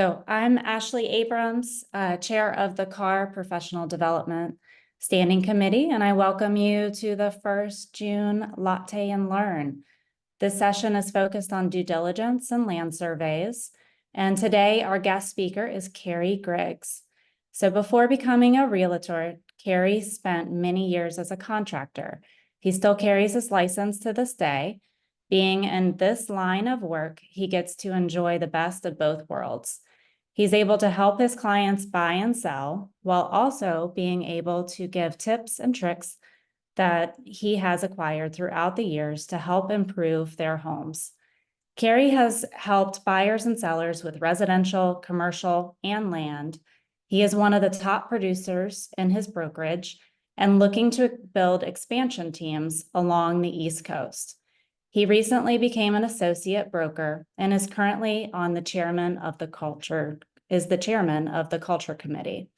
So I'm Ashley Abrams, Chair of the CAR Professional Development Standing Committee, and I welcome you to the first June Latte and Learn. This session is focused on due diligence and land surveys, and today our guest speaker is Kerry Griggs. So before becoming a realtor, Kerry spent many years as a contractor. He still carries his license to this day. Being in this line of work, he gets to enjoy the best of both worlds. He's able to help his clients buy and sell while also being able to give tips and tricks that he has acquired throughout the years to help improve their homes. Kerry has helped buyers and sellers with residential, commercial, and land. He is one of the top producers in his brokerage and looking to build expansion teams along the East Coast. He recently became an associate broker and is currently on the chairman of the culture committee.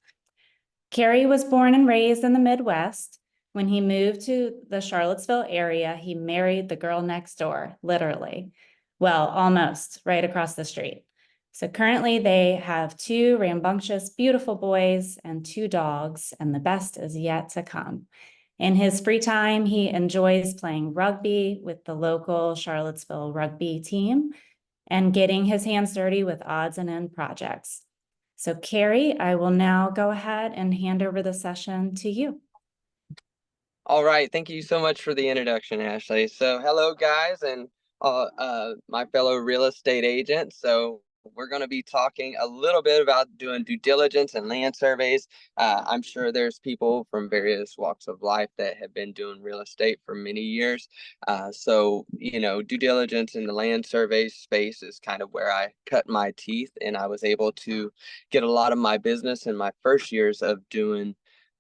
Kerry was born and raised in the Midwest. When he moved to the Charlottesville area, he married the girl next door, literally. Well, almost right across the street. So currently they have 2 rambunctious, beautiful boys and 2 dogs, and the best is yet to come. In his free time, he enjoys playing rugby with the local Charlottesville rugby team and getting his hands dirty with odds and end projects. So Kerry, I will now go ahead and hand over the session to you. All right, thank you so much for the introduction, Ashley. So hello guys and my fellow real estate agents. So we're going to be talking a little bit about doing due diligence and land surveys. I'm sure there's people from various walks of life that have been doing real estate for many years. So, due diligence in the land survey space is kind of where I cut my teeth, and I was able to get a lot of my business in my first years of doing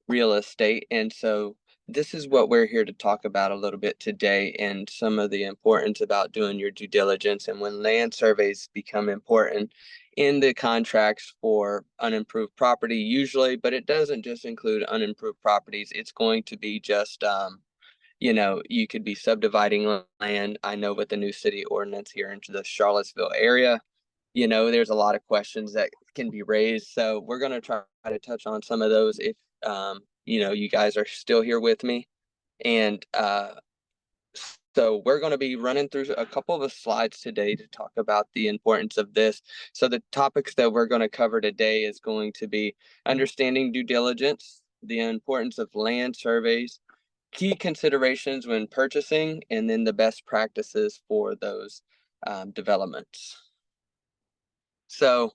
real estate. And so this is what we're here to talk about a little bit today, and some of the importance about doing your due diligence and when land surveys become important in the contracts for unimproved property usually, but it doesn't just include unimproved properties. It's going to be just, you could be subdividing land. I know with the new city ordinance here into the Charlottesville area, there's a lot of questions that can be raised. So we're going to try to touch on some of those if, you guys are still here with me. And so we're going to be running through a couple of the slides today to talk about the importance of this. So the topics that we're going to cover today is going to be understanding due diligence, the importance of land surveys, key considerations when purchasing, and then the best practices for those developments. So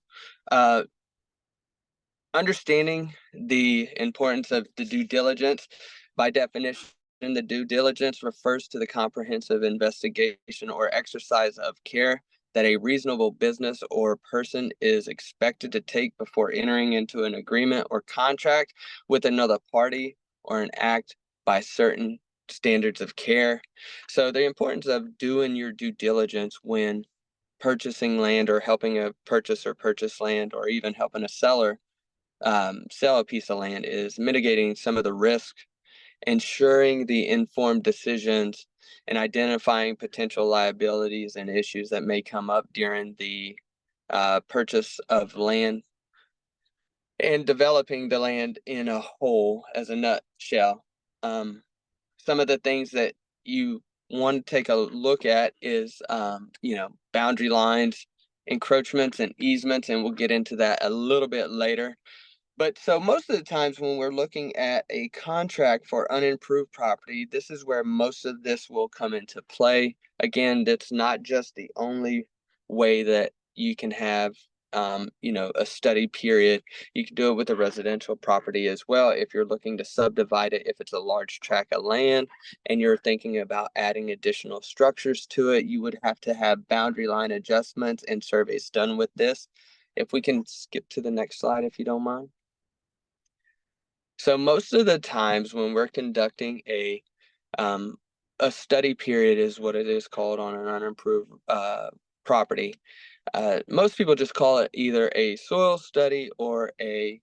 understanding the importance of the due diligence, by definition, the due diligence refers to the comprehensive investigation or exercise of care that a reasonable business or person is expected to take before entering into an agreement or contract with another party or an act by certain standards of care. So the importance of doing your due diligence when purchasing land or helping a purchaser purchase land, or even helping a seller sell a piece of land, is mitigating some of the risk, ensuring the informed decisions, and identifying potential liabilities and issues that may come up during the purchase of land, and developing the land in a whole as a nutshell. Some of the things that you want to take a look at is, boundary lines, encroachments, and easements, and we'll get into that a little bit later. But so most of the times when we're looking at a contract for unimproved property, this is where most of this will come into play. Again, that's not just the only way that you can have, a study period. You can do it with a residential property as well. If you're looking to subdivide it, if it's a large tract of land and you're thinking about adding additional structures to it, you would have to have boundary line adjustments and surveys done with this. If we can skip to the next slide, if you don't mind. So most of the times when we're conducting a study period, is what it is called on an unimproved property. Most people just call it either a soil study or a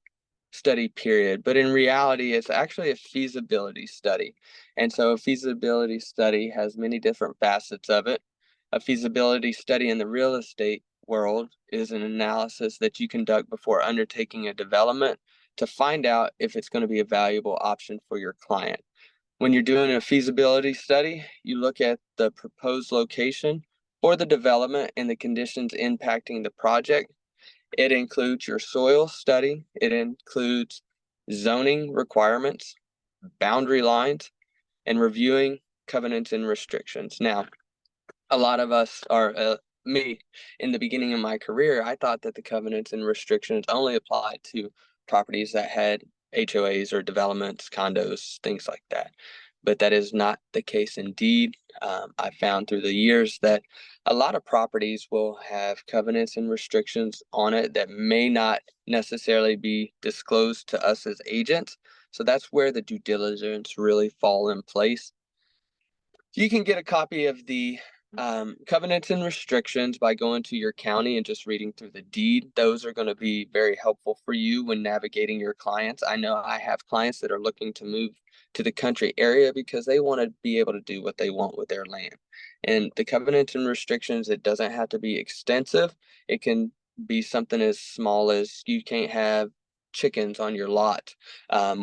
study period, but in reality, it's actually a feasibility study. And so a feasibility study has many different facets of it. A feasibility study in the real estate world is an analysis that you conduct before undertaking a development to find out if it's going to be a valuable option for your client. When you're doing a feasibility study, you look at the proposed location for the development and the conditions impacting the project. It includes your soil study. It includes zoning requirements, boundary lines, and reviewing covenants and restrictions. Now, a lot of us are, me, in the beginning of my career, I thought that the covenants and restrictions only applied to properties that had HOAs or developments, condos, things like that. But that is not the case indeed. I found through the years that a lot of properties will have covenants and restrictions on it that may not necessarily be disclosed to us as agents. So that's where the due diligence really fall in place. You can get a copy of the covenants and restrictions by going to your county and just reading through the deed. Those are going to be very helpful for you when navigating your clients. I know I have clients that are looking to move to the country area because they want to be able to do what they want with their land. And the covenants and restrictions, it doesn't have to be extensive. It can be something as small as you can't have chickens on your lot,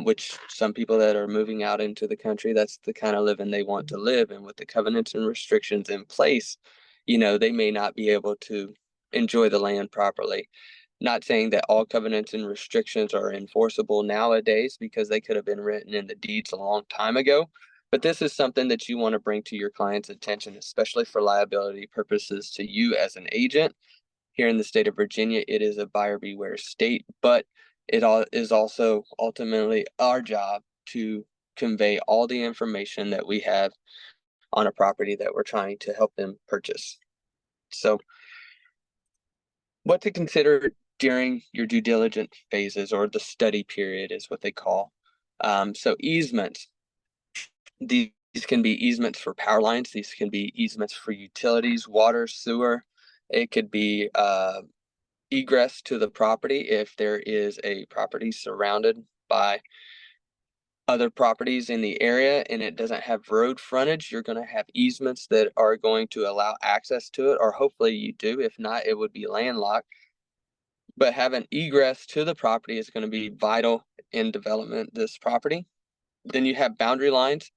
which some people that are moving out into the country, that's the kind of living they want to live. And with the covenants and restrictions in place, they may not be able to enjoy the land properly. Not saying that all covenants and restrictions are enforceable nowadays because they could have been written in the deeds a long time ago. But this is something that you want to bring to your client's attention, especially for liability purposes to you as an agent. Here in the state of Virginia, it is a buyer beware state, but it is also ultimately our job to convey all the information that we have on a property that we're trying to help them purchase. So what to consider during your due diligence phases, or the study period is what they call. So easements, these can be easements for power lines. These can be easements for utilities, water, sewer. It could be egress to the property if there is a property surrounded by other properties in the area and it doesn't have road frontage. You're going to have easements that are going to allow access to it, or hopefully you do. If not, it would be landlocked. But having egress to the property is going to be vital in development this property. Then you have boundary lines.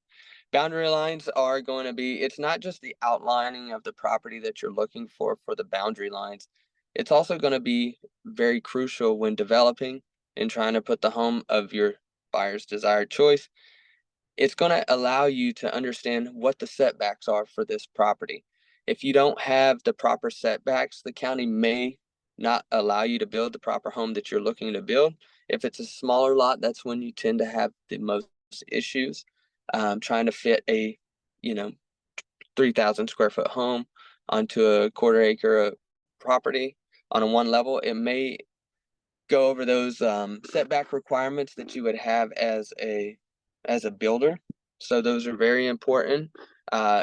Boundary lines are going to be, it's not just the outlining of the property that you're looking for the boundary lines. It's also going to be very crucial when developing and trying to put the home of your buyer's desired choice. It's going to allow you to understand what the setbacks are for this property. If you don't have the proper setbacks, the county may not allow you to build the proper home that you're looking to build. If it's a smaller lot, that's when you tend to have the most issues. Trying to fit a 3,000 square foot home onto a quarter acre property on a one level, it may go over those setback requirements that you would have as a builder. So those are very important.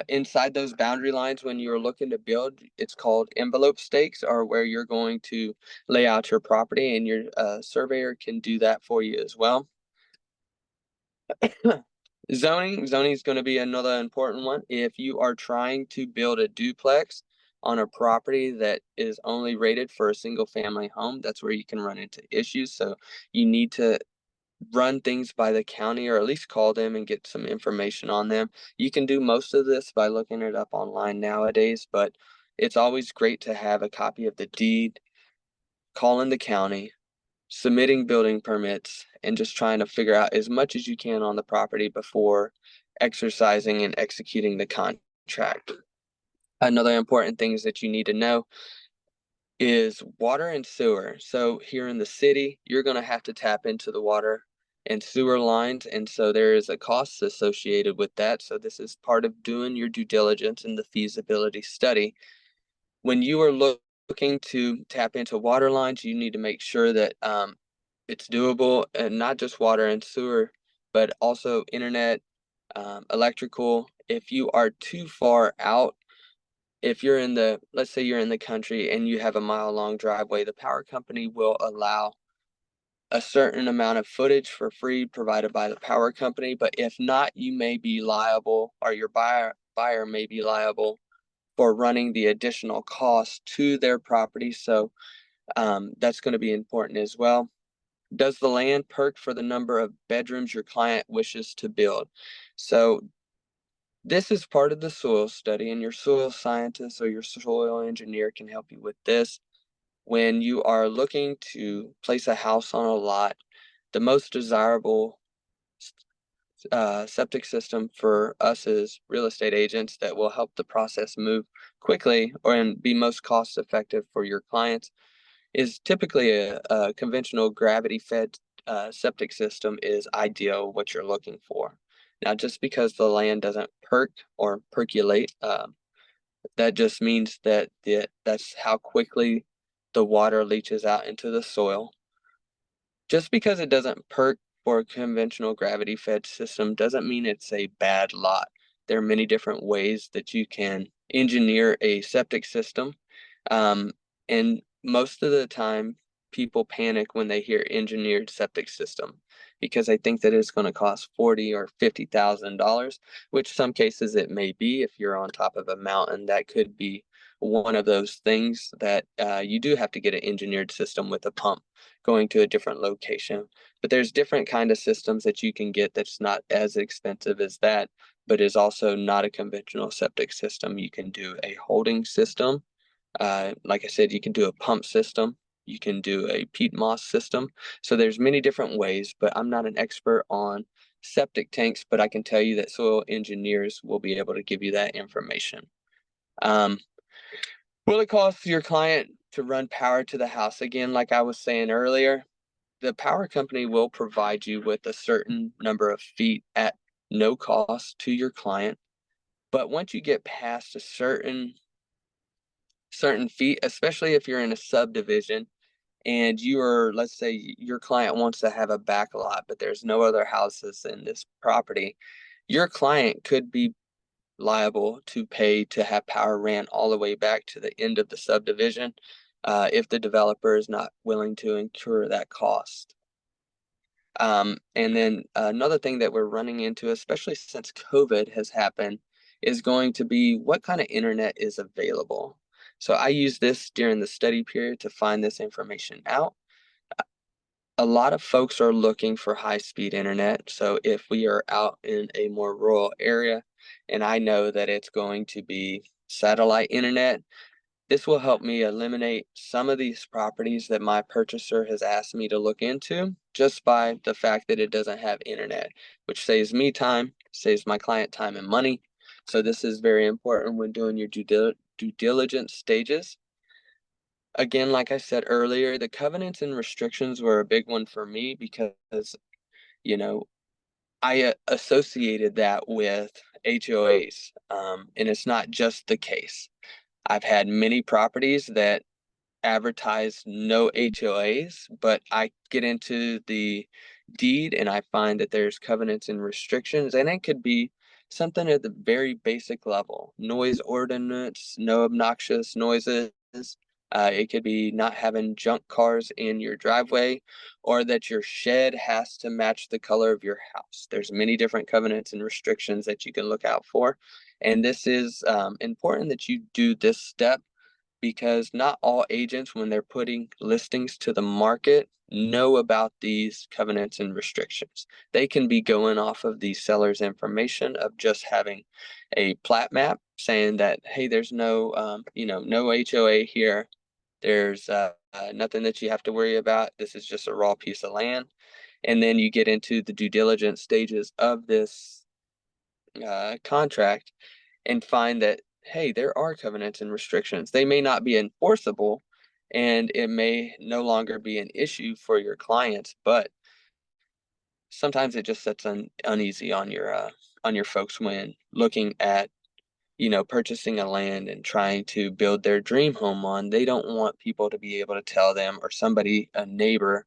Inside those boundary lines, when you're looking to build, it's called envelope stakes, are where you're going to lay out your property, and your surveyor can do that for you as well. Zoning is going to be another important one. If you are trying to build a duplex on a property that is only rated for a single family home, that's where you can run into issues. So you need to run things by the county, or at least call them and get some information on them. You can do most of this by looking it up online nowadays, but it's always great to have a copy of the deed, calling the county, submitting building permits, and just trying to figure out as much as you can on the property before exercising and executing the contract. Another important things that you need to know is water and sewer. So here in the city, you're going to have to tap into the water and sewer lines, and so there is a cost associated with that. So this is part of doing your due diligence in the feasibility study. When you are looking to tap into water lines, you need to make sure that it's doable, and not just water and sewer, but also internet, electrical. If you are too far out, if you're let's say you're in the country and you have a mile-long driveway, the power company will allow a certain amount of footage for free provided by the power company. But if not, you may be liable, or your buyer may be liable for running the additional cost to their property. So that's going to be important as well. Does the land perk for the number of bedrooms your client wishes to build? So this is part of the soil study, and your soil scientist or your soil engineer can help you with this. When you are looking to place a house on a lot, the most desirable septic system for us as real estate agents that will help the process move quickly and be most cost effective for your clients is typically a conventional gravity fed septic system is ideal what you're looking for. Now, just because the land doesn't perk or percolate, that just means that that's how quickly the water leaches out into the soil. Just because it doesn't perk for a conventional gravity fed system doesn't mean it's a bad lot. There are many different ways that you can engineer a septic system. And most of the time, people panic when they hear engineered septic system because they think that it's going to cost $40,000 or $50,000, which some cases it may be. If you're on top of a mountain, that could be one of those things that you do have to get an engineered system with a pump going to a different location. But there's different kind of systems that you can get that's not as expensive as that, but is also not a conventional septic system. You can do a holding system. Like I said, you can do a pump system. You can do a peat moss system. So there's many different ways, but I'm not an expert on septic tanks, but I can tell you that soil engineers will be able to give you that information. Will it cost your client to run power to the house? Again, like I was saying earlier, the power company will provide you with a certain number of feet at no cost to your client. But once you get past a certain feet, especially if you're in a subdivision and you are, let's say your client wants to have a back lot, but there's no other houses in this property, your client could be liable to pay to have power ran all the way back to the end of the subdivision if the developer is not willing to incur that cost. And then another thing that we're running into, especially since COVID has happened, is going to be what kind of internet is available. So I use this during the study period to find this information out. A lot of folks are looking for high-speed internet. So if we are out in a more rural area, and I know that it's going to be satellite internet, this will help me eliminate some of these properties that my purchaser has asked me to look into just by the fact that it doesn't have internet, which saves me time, saves my client time and money. So this is very important when doing your due diligence stages. Again, like I said earlier, the covenants and restrictions were a big one for me because, you know, I associated that with HOAs, and it's not just the case. I've had many properties that advertise no HOAs, but I get into the deed and I find that there's covenants and restrictions, and it could be something at the very basic level. Noise ordinance, no obnoxious noises. It could be not having junk cars in your driveway, or that your shed has to match the color of your house. There's many different covenants and restrictions that you can look out for. And this is important that you do this step because not all agents, when they're putting listings to the market, know about these covenants and restrictions. They can be going off of the seller's information of just having a plat map saying that, hey, there's no, no HOA here. There's nothing that you have to worry about. This is just a raw piece of land. And then you get into the due diligence stages of this contract and find that, hey, there are covenants and restrictions. They may not be enforceable and it may no longer be an issue for your clients, but sometimes it just sets uneasy on your folks when looking at purchasing a land and trying to build their dream home on. They don't want people to be able to tell them, or somebody, a neighbor,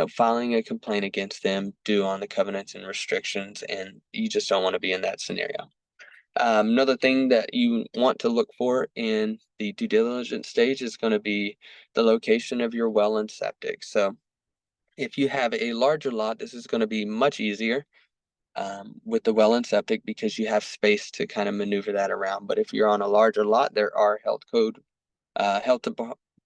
filing a complaint against them due on the covenants and restrictions, and you just don't want to be in that scenario. Another thing that you want to look for in the due diligence stage is going to be the location of your well and septic. So if you have a larger lot, this is going to be much easier. with the well and septic because you have space to kind of maneuver that around. But if you're on a larger lot, there are health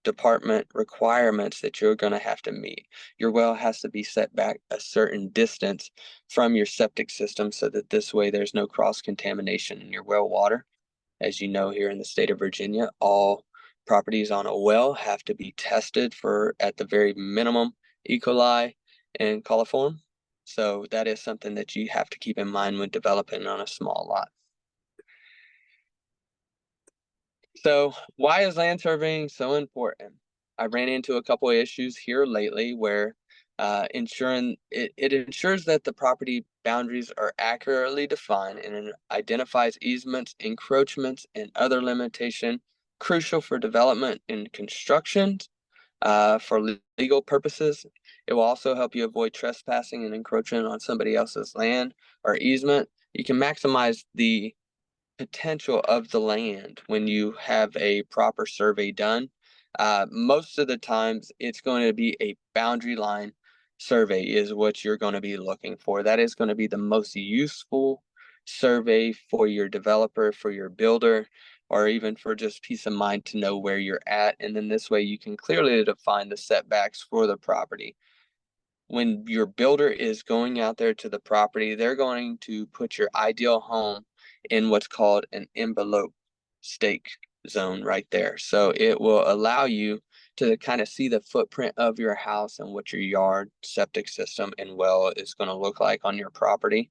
department requirements that you're going to have to meet. Your well has to be set back a certain distance from your septic system so that this way there's no cross contamination in your well water. As you know, here in the state of Virginia, all properties on a well have to be tested for, at the very minimum, E. coli and coliform. So that is something that you have to keep in mind when developing on a small lot. So why is land surveying so important? I ran into a couple of issues here lately where it ensures that the property boundaries are accurately defined and it identifies easements, encroachments, and other limitation crucial for development and construction for legal purposes. It will also help you avoid trespassing and encroaching on somebody else's land or easement. You can maximize the potential of the land when you have a proper survey done. Most of the times it's going to be a boundary line survey is what you're going to be looking for. That is going to be the most useful survey for your developer, for your builder, or even for just peace of mind to know where you're at. And then this way you can clearly define the setbacks for the property. When your builder is going out there to the property, they're going to put your ideal home in what's called an envelope stake zone right there. So it will allow you to kind of see the footprint of your house and what your yard, septic system, and well is going to look like on your property.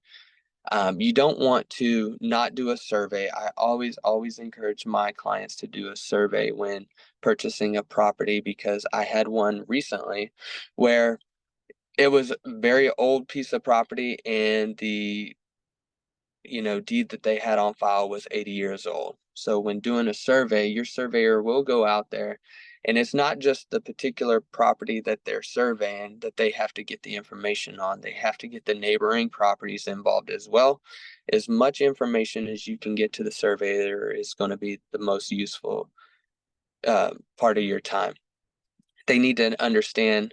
You don't want to not do a survey. I always encourage my clients to do a survey when purchasing a property because I had one recently where it was a very old piece of property and the deed that they had on file was 80 years old. So when doing a survey, your surveyor will go out there and it's not just the particular property that they're surveying that they have to get the information on. They have to get the neighboring properties involved as well. As much information as you can get to the surveyor is going to be the most useful part of your time. They need to understand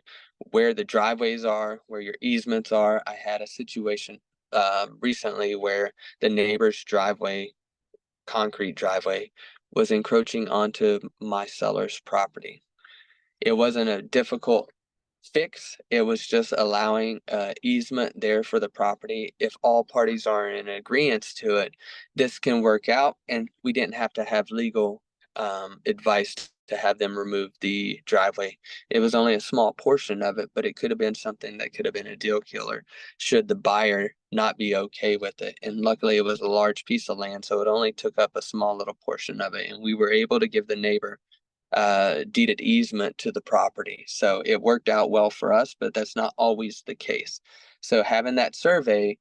where the driveways are, where your easements are. I had a situation recently where the neighbor's concrete driveway, was encroaching onto my seller's property. It wasn't a difficult fix. It was just allowing easement there for the property. If all parties are in agreement to it, this can work out, and we didn't have to have legal advice to have them remove the driveway. It was only a small portion of it, but it could have been something that could have been a deal killer should the buyer not be okay with it. And luckily it was a large piece of land, so it only took up a small little portion of it, and we were able to give the neighbor deeded easement to the property. So it worked out well for us, but that's not always the case. So having that survey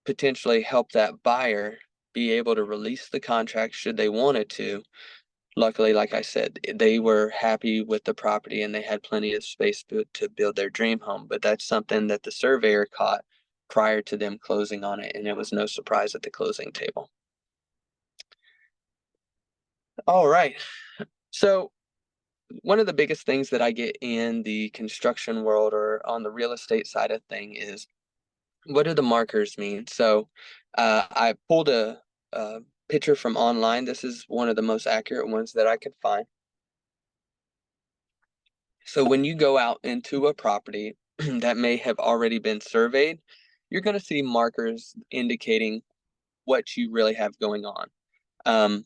potentially help that buyer be able to release the contract should they wanted to. Luckily, like I said, they were happy with the property and they had plenty of space to build their dream home. But that's something that the surveyor caught prior to them closing on it, and it was no surprise at the closing table. All right. So one of the biggest things that I get in the construction world or on the real estate side of thing is, what do the markers mean? So I pulled a picture from online. This is one of the most accurate ones that I could find. So when you go out into a property that may have already been surveyed, you're going to see markers indicating what you really have going on.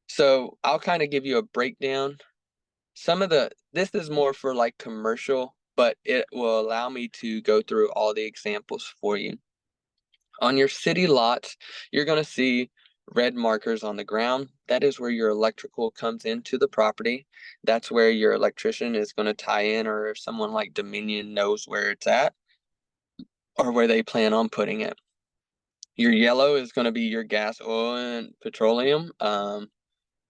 So I'll kind of give you a breakdown. This is more for like commercial, but it will allow me to go through all the examples for you. On your city lots, you're going to see red markers on the ground. That is where your electrical comes into the property. That's where your electrician is going to tie in, or if someone like Dominion knows where it's at or where they plan on putting it. Your yellow is going to be your gas, oil, and petroleum.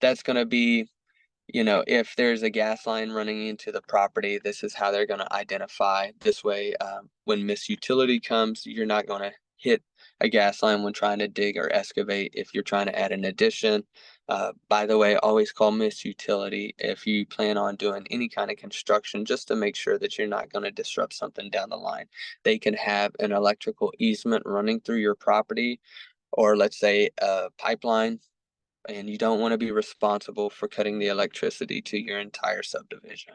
That's going to be, if there's a gas line running into the property, this is how they're going to identify. This way, when Miss Utility comes, you're not going to hit a gas line when trying to dig or excavate. If you're trying to add an addition, By the way, always call Miss Utility if you plan on doing any kind of construction, just to make sure that you're not going to disrupt something down the line. They can have an electrical easement running through your property, or let's say a pipeline, and you don't want to be responsible for cutting the electricity to your entire subdivision.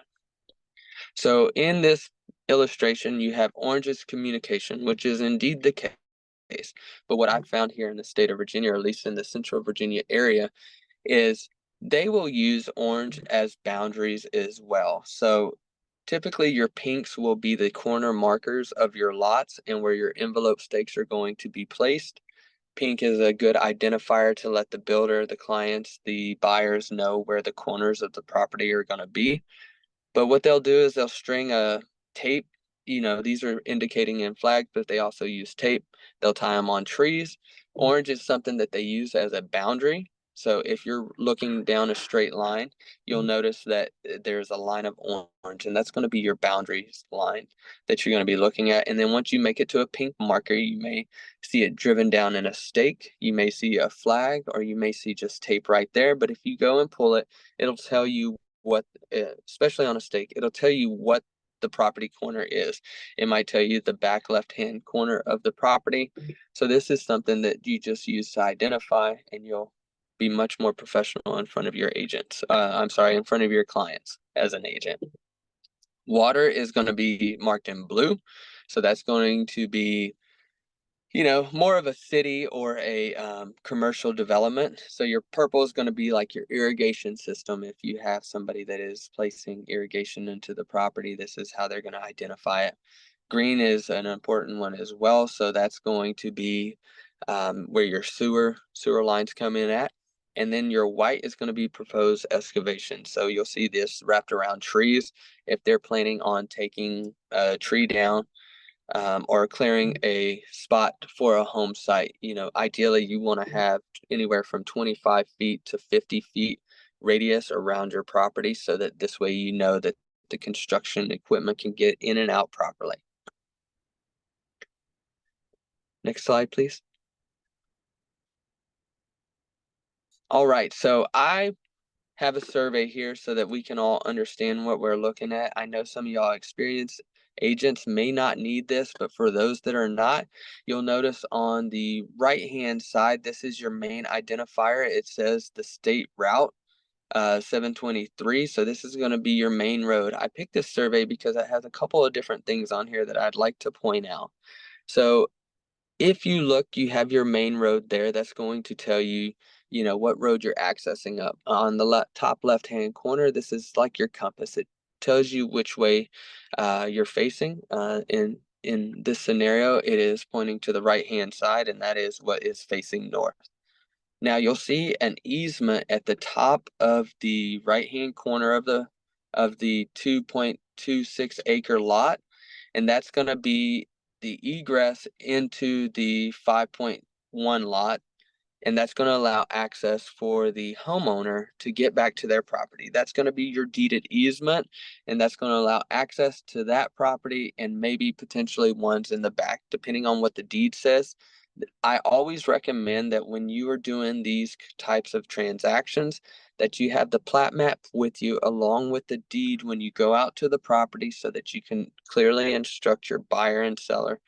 So in this illustration, you have Orange's communication, which is indeed the case. But what I found here in the state of Virginia, or at least in the Central Virginia area, is they will use orange as boundaries as well. So typically your pinks will be the corner markers of your lots and where your envelope stakes are going to be placed. Pink is a good identifier to let the builder, the clients, the buyers know where the corners of the property are going to be. But what they'll do is they'll string a tape. These are indicating in flag, but they also use tape. They'll tie them on trees. Orange is something that they use as a boundary. So if you're looking down a straight line, you'll notice that there's a line of orange, and that's going to be your boundaries line that you're going to be looking at. And then once you make it to a pink marker, you may see it driven down in a stake. You may see a flag, or you may see just tape right there. But if you go and pull it, it'll tell you what, especially on a stake, it'll tell you what the property corner is. It might tell you the back left-hand corner of the property. So this is something that you just use to identify, and you'll be much more professional in front of your agents. In front of your clients as an agent. Water is going to be marked in blue. So that's going to be more of a city or a commercial development. So your purple is going to be like your irrigation system. If you have somebody that is placing irrigation into the property, this is how they're going to identify it. Green is an important one as well. So that's going to be where your sewer lines come in at. And then your white is going to be proposed excavation. So you'll see this wrapped around trees. If they're planning on taking a tree down, or clearing a spot for a home site. Ideally you want to have anywhere from 25 feet to 50 feet radius around your property, so that this way that the construction equipment can get in and out properly. Next slide, please. All right, so I have a survey here so that we can all understand what we're looking at. I know some of y'all experienced agents may not need this, but for those that are not, you'll notice on the right-hand side, this is your main identifier. It says the state route 723. So this is going to be your main road. I picked this survey because it has a couple of different things on here that I'd like to point out. So if you look, you have your main road there. That's going to tell you, what road you're accessing up. On the top left-hand corner, this is like your compass. It tells you which way you're facing. In this scenario, it is pointing to the right-hand side, and that is what is facing north. Now you'll see an easement at the top of the right-hand corner of the 2.26 acre lot, and that's going to be the egress into the 5.1 lot, and that's going to allow access for the homeowner to get back to their property. That's going to be your deeded easement, and that's going to allow access to that property and maybe potentially ones in the back, depending on what the deed says. I always recommend that when you are doing these types of transactions, that you have the plat map with you along with the deed when you go out to the property, so that you can clearly instruct your buyer and seller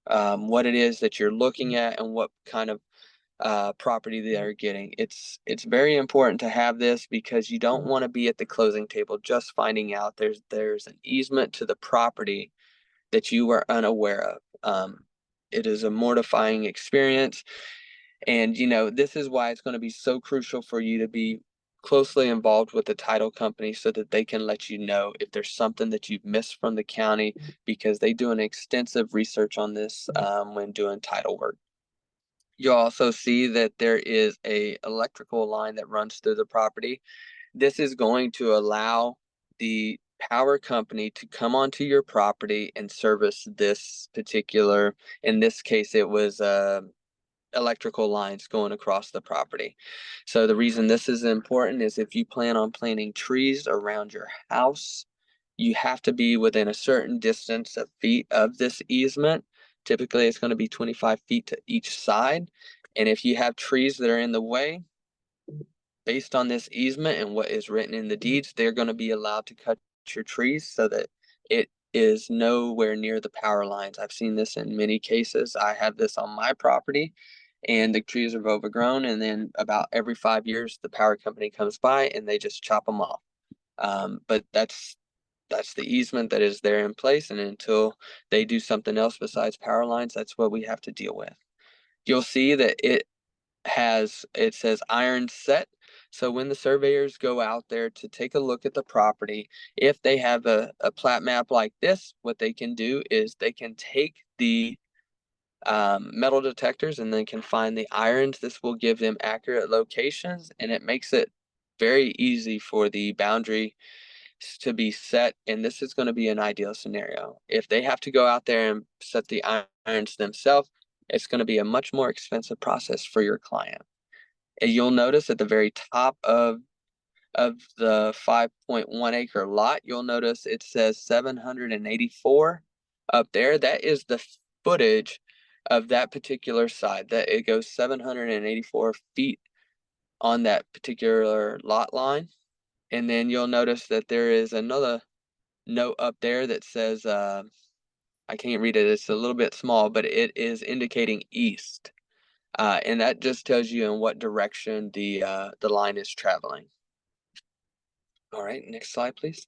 what it is that you're looking at and what kind of property they are getting. It's very important to have this, because you don't want to be at the closing table just finding out there's an easement to the property that you are unaware of. It is a mortifying experience, and this is why it's going to be so crucial for you to be closely involved with the title company, so that they can let you know if there's something that you've missed from the county, because they do an extensive research on this when doing title work. You'll also see that there is a electrical line that runs through the property. This is going to allow the power company to come onto your property and service this particular, in this case, it was electrical lines going across the property. So the reason this is important is if you plan on planting trees around your house, you have to be within a certain distance of feet of this easement. Typically, it's going to be 25 feet to each side. And if you have trees that are in the way, based on this easement and what is written in the deeds, they're going to be allowed to cut your trees so that it is nowhere near the power lines. I've seen this in many cases. I have this on my property, and the trees are overgrown, and then about every 5 years the power company comes by and they just chop them off. But that's the easement that is there in place, and until they do something else besides power lines, that's what we have to deal with. You'll see that it says iron set. So when the surveyors go out there to take a look at the property, if they have a plat map like this, what they can do is they can take the metal detectors and they can find the irons. This will give them accurate locations, and it makes it very easy for the boundary to be set. And this is going to be an ideal scenario. If they have to go out there and set the irons themselves, it's going to be a much more expensive process for your client. And you'll notice at the very top of the 5.1 acre lot, you'll notice it says 784 up there. That is the footage of that particular side. That it goes 784 feet on that particular lot line. And then you'll notice that there is another note up there that says, I can't read it, it's a little bit small, but it is indicating east. And that just tells you in what direction the line is traveling. All right, next slide, please.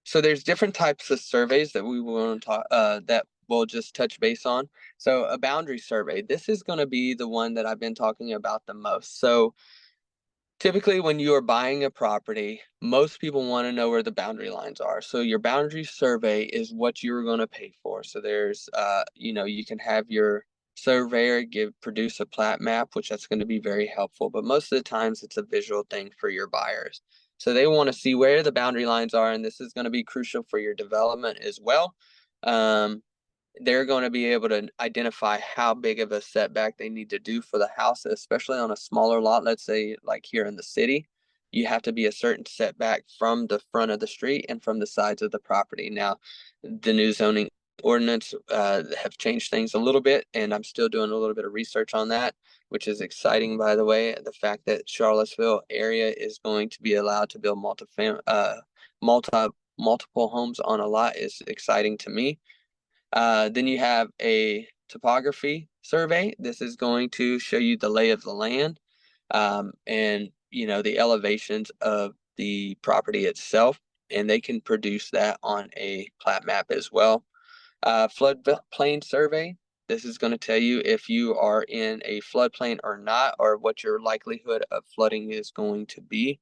So there's different types of surveys that we want to talk that we'll just touch base on. So a boundary survey, this is going to be the one that I've been talking about the most. So typically when you are buying a property, most people want to know where the boundary lines are. So your boundary survey is what you're going to pay for. So there's you can have your surveyor produce a plat map, which that's going to be very helpful, but most of the times it's a visual thing for your buyers. So they want to see where the boundary lines are, and this is going to be crucial for your development as well. They're going to be able to identify how big of a setback they need to do for the house, especially on a smaller lot. Let's say like here in the city, you have to be a certain setback from the front of the street and from the sides of the property. Now, the new zoning ordinance have changed things a little bit, and I'm still doing a little bit of research on that, which is exciting, by the way. The fact that Charlottesville area is going to be allowed to build multiple homes on a lot is exciting to me. Then you have a topography survey. This is going to show you the lay of the land, and the elevations of the property itself, and they can produce that on a plat map as well. Floodplain survey. This is going to tell you if you are in a floodplain or not, or what your likelihood of flooding is going to be.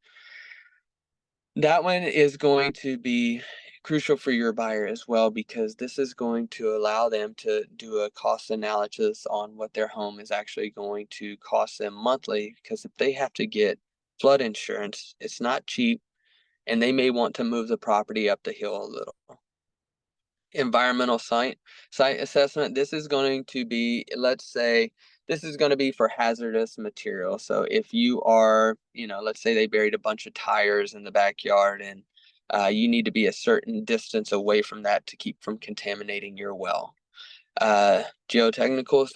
That one is going to be crucial for your buyer as well, because this is going to allow them to do a cost analysis on what their home is actually going to cost them monthly. Because if they have to get flood insurance, it's not cheap, and they may want to move the property up the hill a little. Environmental site assessment. This is going to be, let's say, this is going to be for hazardous material. So if you are, let's say they buried a bunch of tires in the backyard, and you need to be a certain distance away from that to keep from contaminating your well. Geotechnical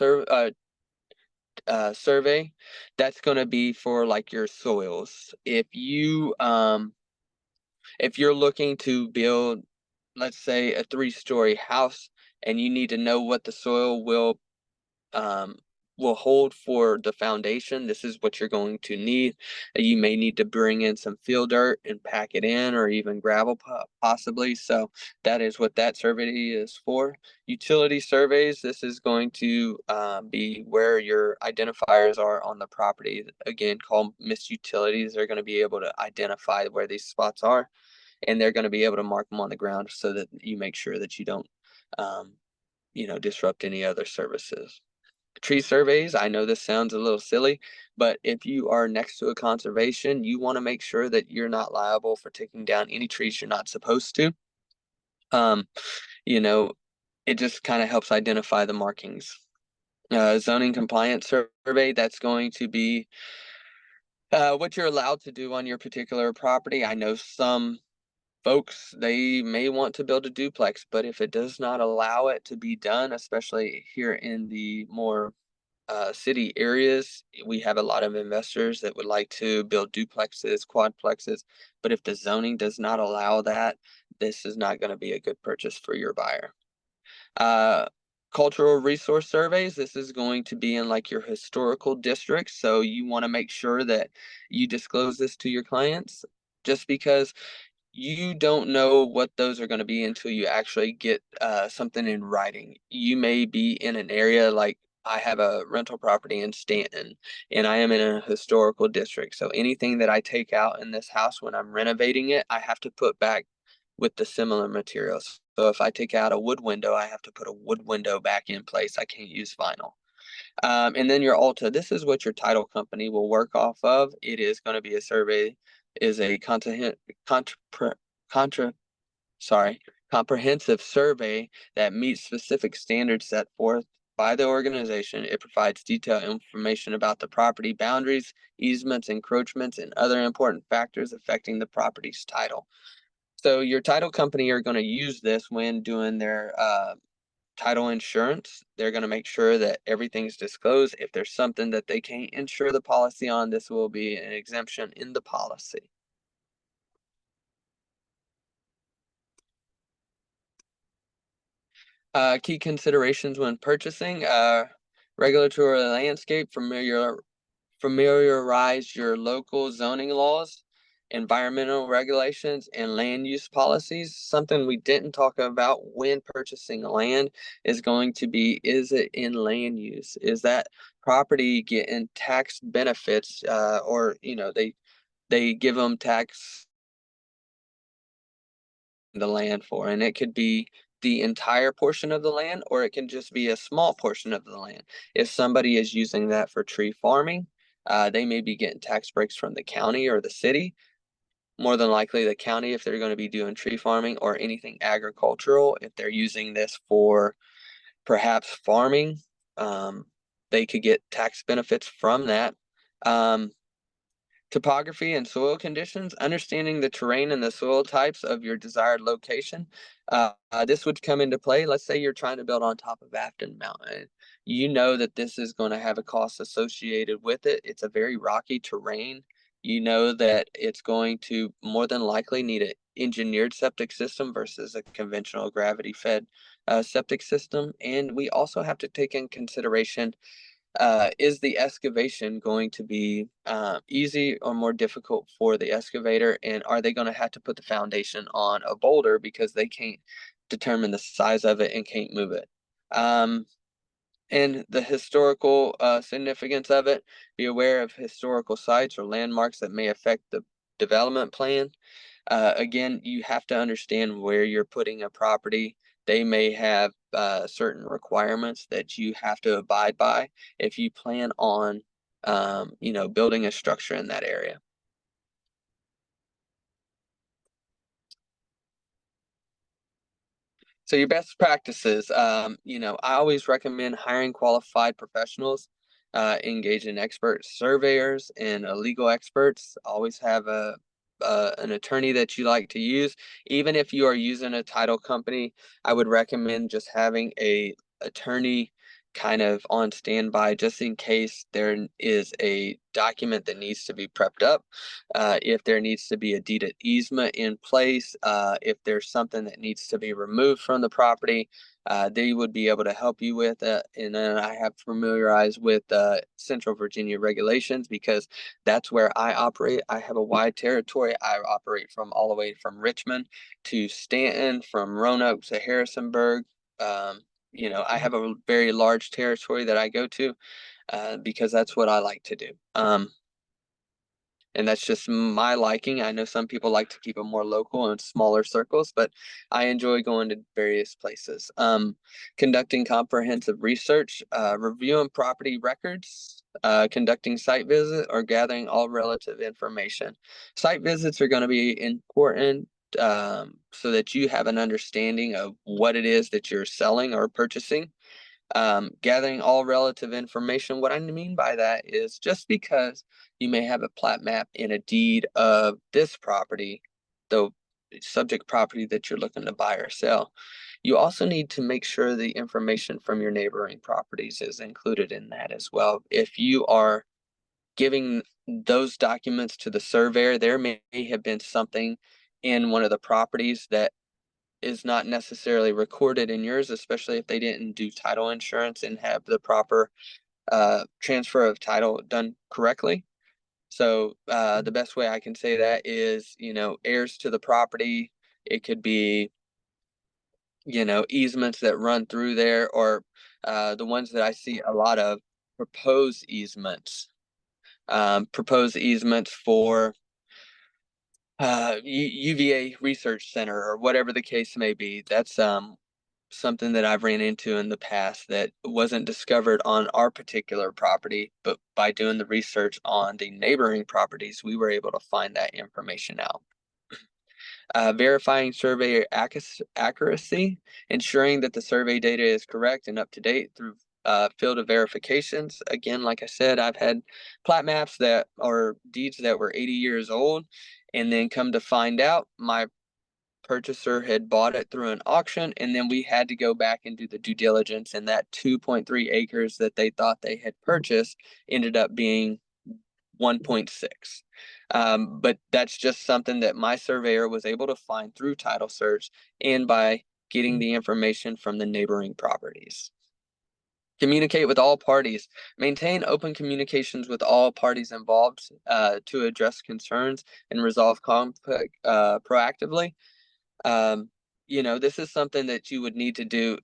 survey, that's going to be for like your soils. If you're looking to build, let's say, a 3-story house, and you need to know what the soil will hold for the foundation, this is what you're going to need. You may need to bring in some fill dirt and pack it in, or even gravel possibly. So that is what that survey is for. Utility surveys, this is going to be where your identifiers are on the property. Again, called missed utilities. They're going to be able to identify where these spots are, and they're going to be able to mark them on the ground so that you make sure that you don't disrupt any other services. Tree surveys, I know this sounds a little silly, but if you are next to a conservation, you want to make sure that you're not liable for taking down any trees you're not supposed to. It just kind of helps identify the markings. Zoning compliance survey, that's going to be what you're allowed to do on your particular property. I know some folks, they may want to build a duplex, but if it does not allow it to be done, especially here in the more city areas, we have a lot of investors that would like to build duplexes, quadplexes, but if the zoning does not allow that, this is not going to be a good purchase for your buyer. Uh, Cultural resource surveys, this is going to be in like your historical districts, so you want to make sure that you disclose this to your clients, just because you don't know what those are going to be until you actually get something in writing. You may be in an area like I have a rental property in Stanton, and I am in a historical district. So anything that I take out in this house when I'm renovating it, I have to put back with the similar materials. So if I take out a wood window, I have to put a wood window back in place. I can't use vinyl. And then your Alta, this is what your title company will work off of. It is going to be a survey, is a contra, contra, sorry, comprehensive survey that meets specific standards set forth by the organization. It provides detailed information about the property boundaries, easements, encroachments, and other important factors affecting the property's title. So your title company are going to use this when doing their title insurance. They're going to make sure that everything's disclosed. If there's something that they can't insure the policy on, this will be an exemption in the policy. Key considerations when purchasing, regulatory landscape, familiarize your local zoning laws, environmental regulations, and land use policies. Something we didn't talk about when purchasing land is going to be, is it in land use? Is that property getting tax benefits, or, they give them tax the land for, and it could be the entire portion of the land, or it can just be a small portion of the land. If somebody is using that for tree farming, they may be getting tax breaks from the county or the city. More than likely the county, if they're going to be doing tree farming or anything agricultural. If they're using this for perhaps farming, they could get tax benefits from that. Um, Topography and soil conditions, understanding the terrain and the soil types of your desired location. This would come into play. Let's say you're trying to build on top of Afton Mountain. You know that this is going to have a cost associated with it. It's a very rocky terrain. You know that it's going to more than likely need an engineered septic system versus a conventional gravity fed septic system. And we also have to take in consideration, is the excavation going to be easy or more difficult for the excavator? And are they going to have to put the foundation on a boulder because they can't determine the size of it and can't move it? And the historical significance of it, be aware of historical sites or landmarks that may affect the development plan. Again, you have to understand where you're putting a property. They may have certain requirements that you have to abide by if you plan on, building a structure in that area. So your best practices, I always recommend hiring qualified professionals, engaging expert surveyors and legal experts. Always have an attorney that you like to use. Even if you are using a title company, I would recommend just having a attorney kind of on standby just in case there is a document that needs to be prepped up, if there needs to be a deed of easement in place, if there's something that needs to be removed from the property, they would be able to help you with it. And then I have familiarized with Central Virginia regulations because that's where I operate. I have a wide territory. I operate from all the way from Richmond to Stanton, from Roanoke to Harrisonburg. I have a very large territory that I go to because that's what I like to do. And that's just my liking. I know some people like to keep it more local and smaller circles, but I enjoy going to various places. Conducting comprehensive research, reviewing property records, conducting site visit, or gathering all relative information. Site visits are going to be important, so that you have an understanding of what it is that you're selling or purchasing. Gathering all relative information. What I mean by that is just because you may have a plat map and a deed of this property, though subject property that you're looking to buy or sell. You also need to make sure the information from your neighboring properties is included in that as well. If you are giving those documents to the surveyor, there may have been something in one of the properties that is not necessarily recorded in yours, especially if they didn't do title insurance and have the proper transfer of title done correctly. So the best way I can say that is, heirs to the property. It could be, easements that run through there, or the ones that I see a lot of, proposed easements. Proposed easements for UVA Research Center or whatever the case may be. That's something that I've ran into in the past that wasn't discovered on our particular property, but by doing the research on the neighboring properties, we were able to find that information out. Verifying survey accuracy, ensuring that the survey data is correct and up to date through field of verifications. Again, like I said, I've had plat maps that or deeds that were 80 years old, and then come to find out my purchaser had bought it through an auction, and then we had to go back and do the due diligence, and that 2.3 acres that they thought they had purchased ended up being 1.6. But that's just something that my surveyor was able to find through title search and by getting the information from the neighboring properties. Communicate with all parties. Maintain open communications with all parties involved to address concerns and resolve conflict proactively. This is something that you would need to do.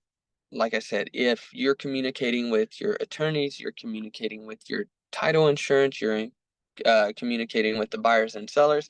Like I said, if you're communicating with your attorneys, you're communicating with your title insurance, you're communicating with the buyers and sellers,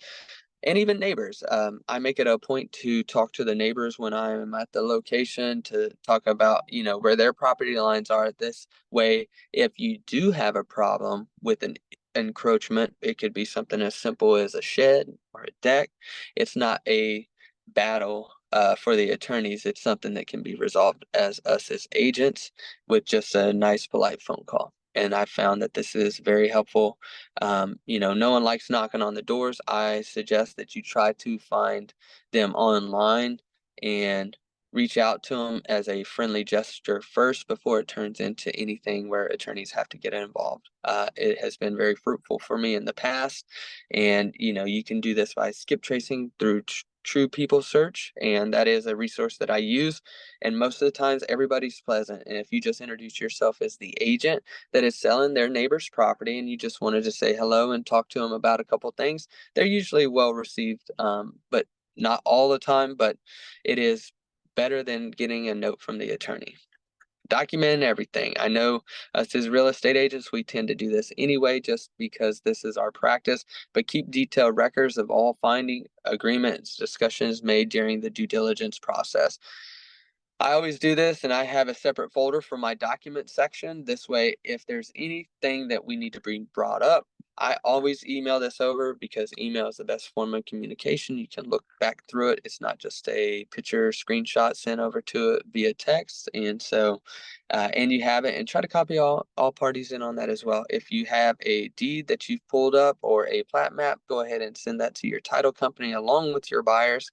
and even neighbors. I make it a point to talk to the neighbors when I'm at the location to talk about, where their property lines are. This way, if you do have a problem with an encroachment, it could be something as simple as a shed or a deck. It's not a battle for the attorneys. It's something that can be resolved as us as agents with just a nice, polite phone call. And I found that this is very helpful. No one likes knocking on the doors. I suggest that you try to find them online and reach out to them as a friendly gesture first before it turns into anything where attorneys have to get involved. It has been very fruitful for me in the past. And, you can do this by skip tracing through True People Search, and that is a resource that I use. And most of the times, everybody's pleasant. And if you just introduce yourself as the agent that is selling their neighbor's property, and you just wanted to say hello and talk to them about a couple things, they're usually well received. But not all the time, but it is better than getting a note from the attorney. Document everything. I know us as real estate agents, we tend to do this anyway, just because this is our practice, but keep detailed records of all finding agreements, discussions made during the due diligence process. I always do this, and I have a separate folder for my document section. This way, if there's anything that we need to be brought up, I always email this over, because email is the best form of communication. You can look back through it. It's not just a picture screenshot sent over to it via text. And so, and you have it, and try to copy all parties in on that as well. If you have a deed that you've pulled up or a plat map, go ahead and send that to your title company along with your buyers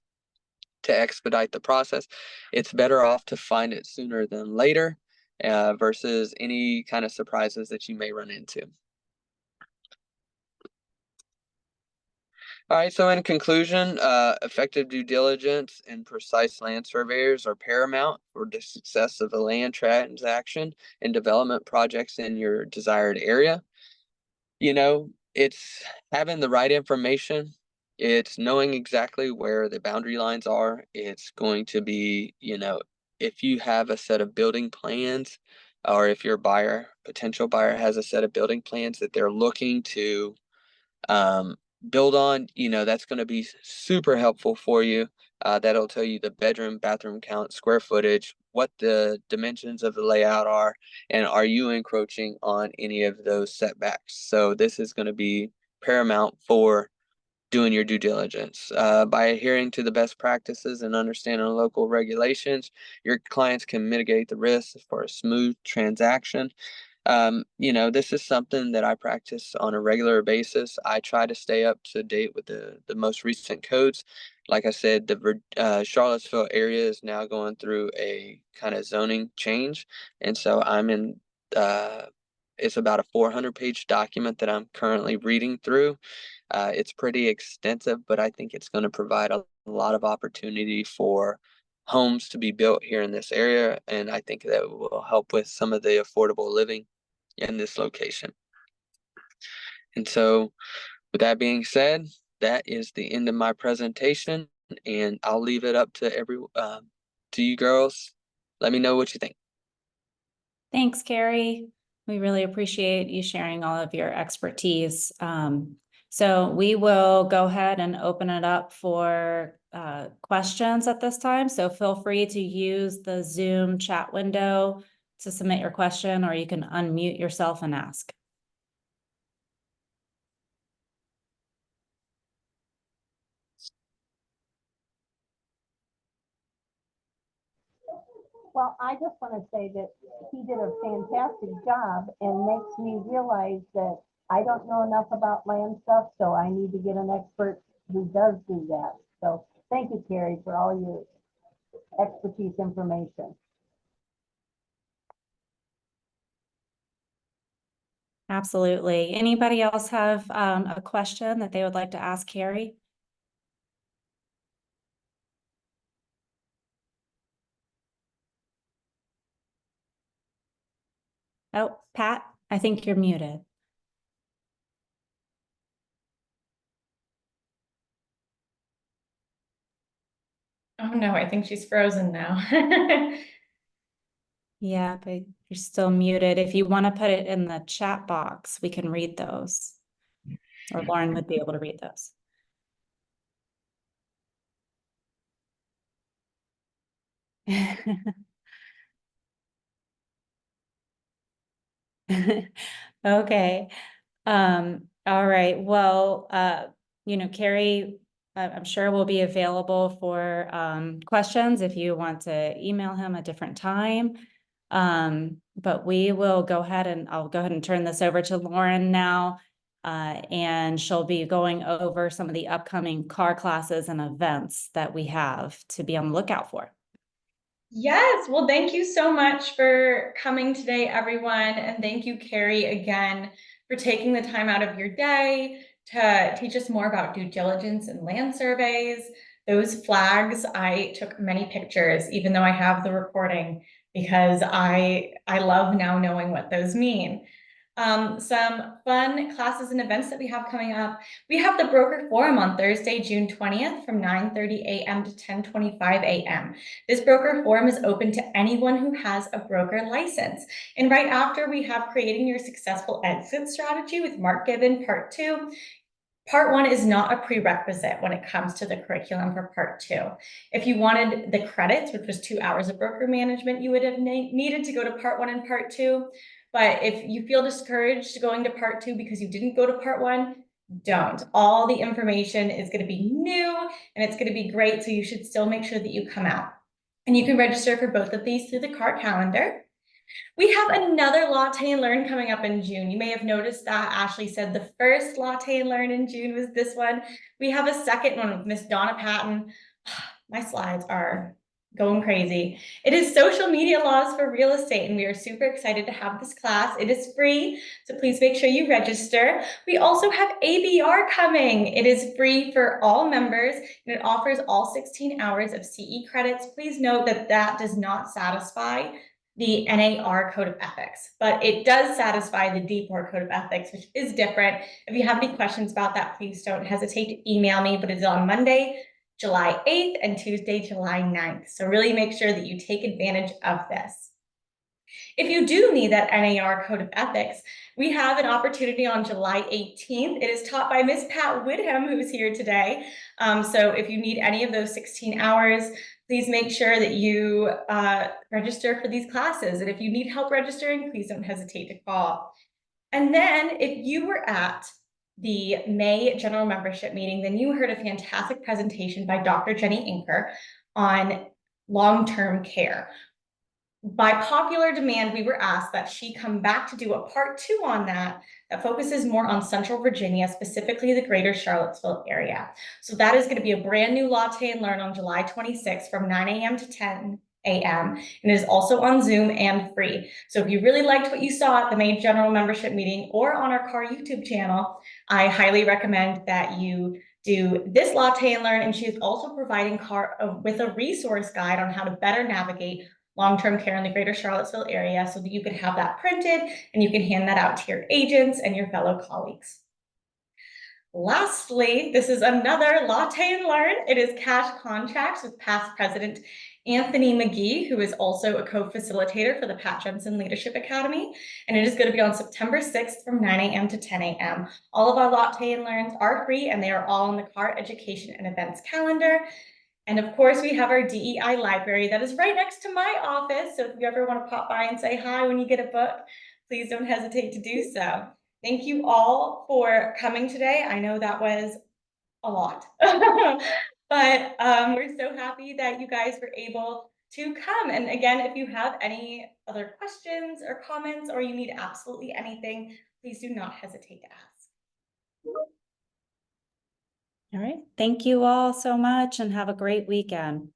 to expedite the process. It's better off to find it sooner than later versus any kind of surprises that you may run into. All right, so in conclusion, effective due diligence and precise land surveyors are paramount for the success of a land transaction and development projects in your desired area. It's having the right information. It's knowing exactly where the boundary lines are. It's going to be, if you have a set of building plans, or if your potential buyer has a set of building plans that they're looking to um, build on, that's going to be super helpful for you. That'll tell you the bedroom, bathroom count, square footage, what the dimensions of the layout are, and are you encroaching on any of those setbacks. So this is going to be paramount for doing your due diligence. By adhering to the best practices and understanding local regulations, your clients can mitigate the risks for a smooth transaction. This is something that I practice on a regular basis. I try to stay up to date with the most recent codes. like I said, the Charlottesville area is now going through a kind of zoning change, and so I'm in. It's about a 400-page document that I'm currently reading through. It's pretty extensive, but I think it's going to provide a lot of opportunity for homes to be built here in this area, and I think that will help with some of the affordable living in this location. And so, with that being said, that is the end of my presentation, and I'll leave it up to you girls. Let me know what you think. Thanks, Kerry. We really appreciate you sharing all of your expertise. So we will go ahead and open it up for questions at this time. So feel free to use the Zoom chat window to submit your question, or you can unmute yourself and ask. Well, I just want to say that he did a fantastic job and makes me realize that I don't know enough about land stuff, so I need to get an expert who does do that. So thank you, Kerry, for all your expertise information. Absolutely. Anybody else have a question that they would like to ask Kerry? Oh, Pat, I think you're muted. Oh no, I think she's frozen now. Yeah, but you're still muted. If you want to put it in the chat box, we can read those. Or Lauren would be able to read those. Okay. All right. Well, Kerry, I'm sure will be available for questions if you want to email him a different time. But we will go ahead and I'll go ahead and turn this over to Lauren now. And she'll be going over some of the upcoming car classes and events that we have to be on the lookout for. Yes, well, thank you so much for coming today, everyone. And thank you, Kerry, again, for taking the time out of your day to teach us more about due diligence and land surveys. Those flags, I took many pictures, even though I have the recording, because I love now knowing what those mean. Some fun classes and events that we have coming up. We have the Broker Forum on Thursday, June 20th from 9:30 a.m. to 10:25 a.m. This Broker Forum is open to anyone who has a broker license. And right after, we have Creating Your Successful Exit Strategy with Mark Gibbon, Part 2. Part 1 is not a prerequisite when it comes to the curriculum for Part 2. If you wanted the credits, which was 2 hours of broker management, you would have needed to go to Part 1 and Part 2. But if you feel discouraged going to Part 2 because you didn't go to Part 1, don't. All the information is going to be new and it's going to be great, so you should still make sure that you come out. And you can register for both of these through the CAR calendar. We have another Latte and Learn coming up in June. You may have noticed that Ashley said the first Latte and Learn in June was this one. We have a second one with Miss Donna Patton. My slides are going crazy. It is social media laws for real estate, and we are super excited to have this class. It is free, so please make sure you register. We also have ABR coming. It is free for all members, and it offers all 16 hours of CE credits. Please note that that does not satisfy the NAR Code of Ethics, but it does satisfy the DPOR Code of Ethics, which is different. If you have any questions about that, please don't hesitate to email me, but it's on Monday, July 8th and Tuesday, July 9th. So really make sure that you take advantage of this. If you do need that NAR Code of Ethics, we have an opportunity on July 18th. It is taught by Miss Pat Whitham, who's here today. So if you need any of those 16 hours, please make sure that you register for these classes. And if you need help registering, please don't hesitate to call. And then if you were at the May general membership meeting, then you heard a fantastic presentation by Dr. Jenny Inker on long-term care. by popular demand, we were asked that she come back to do a part 2 on that focuses more on Central Virginia, specifically the greater Charlottesville area. So that is going to be a brand new Latte and Learn on July 26th from 9 a.m. to 10 a.m. and it is also on Zoom and free. So if you really liked what you saw at the May General Membership Meeting or on our CAR YouTube channel, I highly recommend that you do this Latte and Learn. And she is also providing CAR with a resource guide on how to better navigate long-term care in the greater Charlottesville area so that you can have that printed and you can hand that out to your agents and your fellow colleagues. Lastly, this is another Latte and Learn. It is Cash Contracts with past president Anthony McGee, who is also a co-facilitator for the Pat Jensen Leadership Academy. And it is going to be on September 6th from 9 a.m. to 10 a.m. All of our Latte and Learns are free and they are all on the CAR Education and Events calendar. And of course, we have our DEI library that is right next to my office. So if you ever want to pop by and say hi when you get a book, please don't hesitate to do so. Thank you all for coming today. I know that was a lot, but we're so happy that you guys were able to come. And again, if you have any other questions or comments, or you need absolutely anything, please do not hesitate to ask. All right. Thank you all so much and have a great weekend.